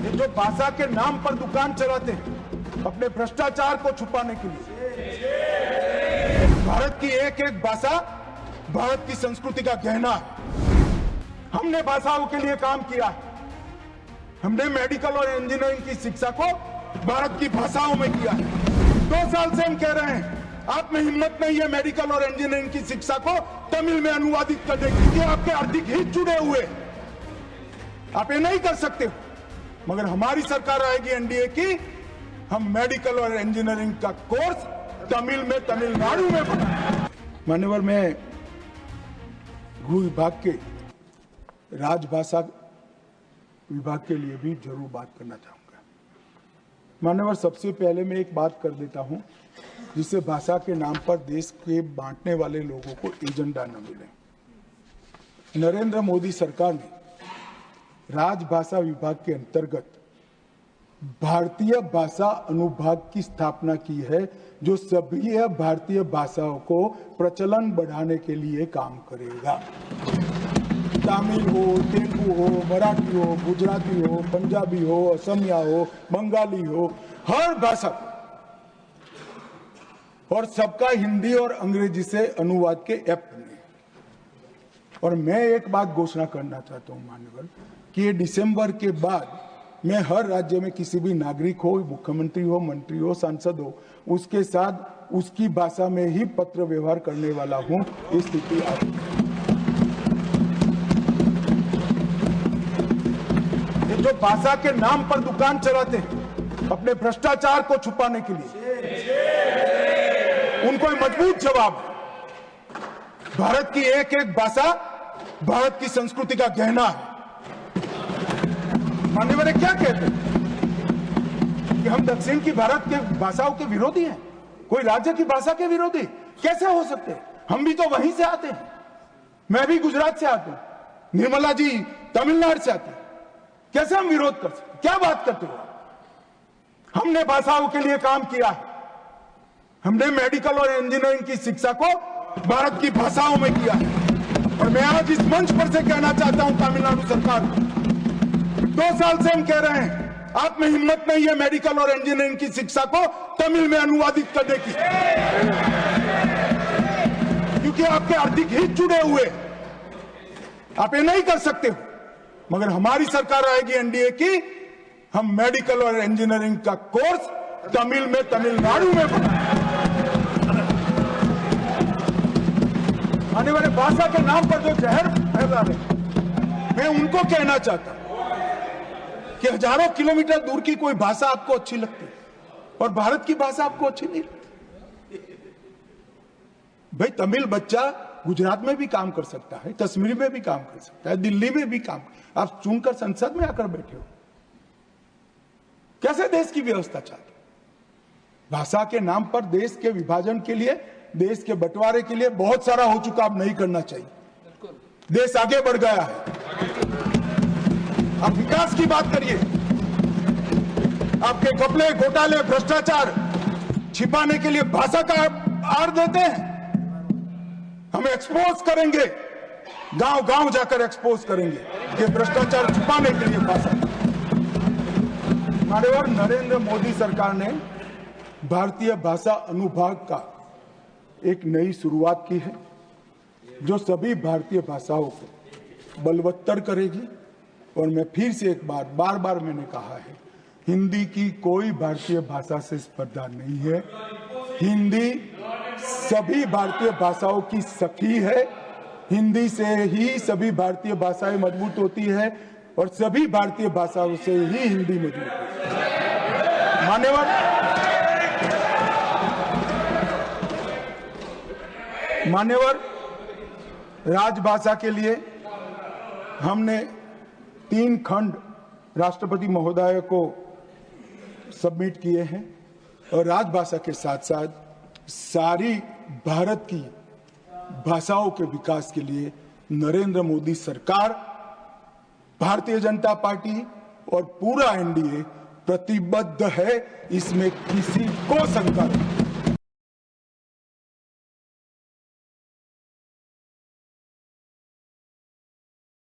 ये जो भाषा के नाम पर दुकान चलाते हैं अपने भ्रष्टाचार को छुपाने के लिए। भारत की एक एक भाषा भारत की संस्कृति का गहना है। हमने भाषाओं के लिए काम किया है। हमने मेडिकल और इंजीनियरिंग की शिक्षा को भारत की भाषाओं में किया है। 2 साल से हम कह रहे हैं आप में हिम्मत नहीं है मेडिकल और इंजीनियरिंग की शिक्षा को तमिल में अनुवादित करने की, क्योंकि आपके आर्थिक हित जुड़े हुए, आप ये नहीं कर सकते हो। मगर हमारी सरकार आएगी एनडीए की, हम मेडिकल और इंजीनियरिंग का कोर्स तमिल में तमिलनाडु में बनाएंगे। मान्यवर, मैं गृह विभाग के राजभाषा विभाग के लिए भी जरूर बात करना चाहूंगा। मान्यवर, सबसे पहले मैं एक बात कर देता हूं जिससे भाषा के नाम पर देश के बांटने वाले लोगों को एजेंडा न मिले। नरेंद्र मोदी सरकार ने राजभाषा विभाग के अंतर्गत भारतीय भाषा अनुभाग की स्थापना की है, जो सभी भारतीय भाषाओं को प्रचलन बढ़ाने के लिए काम करेगा। तमिल हो, तेलुगु हो, मराठी हो, गुजराती हो, पंजाबी हो, असमिया हो, बंगाली हो, हर भाषा और सबका हिंदी और अंग्रेजी से अनुवाद के ऐप बने। और मैं एक बात घोषणा करना चाहता हूं मान्यवर, कि ये दिसंबर के बाद मैं हर राज्य में किसी भी नागरिक हो, मुख्यमंत्री हो, मंत्री हो, सांसद हो, उसके साथ उसकी भाषा में ही पत्र व्यवहार करने वाला हूं। इस स्थिति आ रही है। ये जो भाषा के नाम पर दुकान चलाते हैं अपने भ्रष्टाचार को छुपाने के लिए, उनको मजबूत जवाब है। भारत की एक एक भाषा भारत की संस्कृति का गहना है। मान्यवर, क्या कहते हैं कि हम दक्षिण की भारत के भाषाओं के विरोधी हैं, कोई राज्य की भाषा के विरोधी कैसे हो सकते हैं? हम भी तो वहीं से आते हैं। मैं भी गुजरात से आता हूं, निर्मला जी तमिलनाडु से आती है। कैसे हम विरोध कर सकते? क्या बात करते हो? हमने भाषाओं के लिए काम किया है। हमने मेडिकल और इंजीनियरिंग की शिक्षा को भारत की भाषाओं में किया है। और मैं आज इस मंच पर से कहना चाहता हूं तमिलनाडु सरकार को, 2 साल से हम कह रहे हैं आप में हिम्मत नहीं है मेडिकल और इंजीनियरिंग की शिक्षा को तमिल में अनुवादित करने की, क्योंकि आपके आर्थिक हित जुड़े हुए, आप ये नहीं कर सकते हो। मगर हमारी सरकार आएगी एनडीए की, हम मेडिकल और इंजीनियरिंग का कोर्स तमिल में तमिलनाडु में बनाएंगे। आने वाले भाषा के नाम पर जो जहर फैला रहे, मैं उनको कहना चाहता हूं कि हजारों किलोमीटर दूर की कोई भाषा आपको अच्छी लगती है और भारत की भाषा आपको अच्छी नहीं लगती। भाई, तमिल बच्चा गुजरात में भी काम कर सकता है, कश्मीर में भी काम कर सकता है, दिल्ली में भी काम। आप चुनकर संसद में आकर बैठे हो, कैसे देश की व्यवस्था चाहते? भाषा के नाम पर देश के विभाजन के लिए, देश के बंटवारे के लिए बहुत सारा हो चुका, अब नहीं करना चाहिए। देश आगे बढ़ गया है। आप विकास की बात करिए। आपके घपले, घोटाले, भ्रष्टाचार छिपाने के लिए भाषा का आड़ देते हैं। हम एक्सपोज करेंगे, गांव गांव जाकर एक्सपोज करेंगे कि भ्रष्टाचार छुपाने के लिए भाषा। माननीय नरेंद्र मोदी सरकार ने भारतीय भाषा अनुभाग का एक नई शुरुआत की है, जो सभी भारतीय भाषाओं को बलवत्तर करेगी। और मैं फिर से एक बार बार मैंने कहा है, हिंदी की कोई भारतीय भाषा से स्पर्धा नहीं है। हिंदी सभी भारतीय भाषाओं की सखी है। हिंदी से ही सभी भारतीय भाषाएं मजबूत होती है और सभी भारतीय भाषाओं से ही हिंदी मजबूत होती है। मान्यवर, राजभाषा के लिए हमने 3 खंड राष्ट्रपति महोदय को सबमिट किए हैं और राजभाषा के साथ साथ सारी भारत की भाषाओं के विकास के लिए नरेंद्र मोदी सरकार, भारतीय जनता पार्टी और पूरा एनडीए प्रतिबद्ध है। इसमें किसी को शंका नहीं।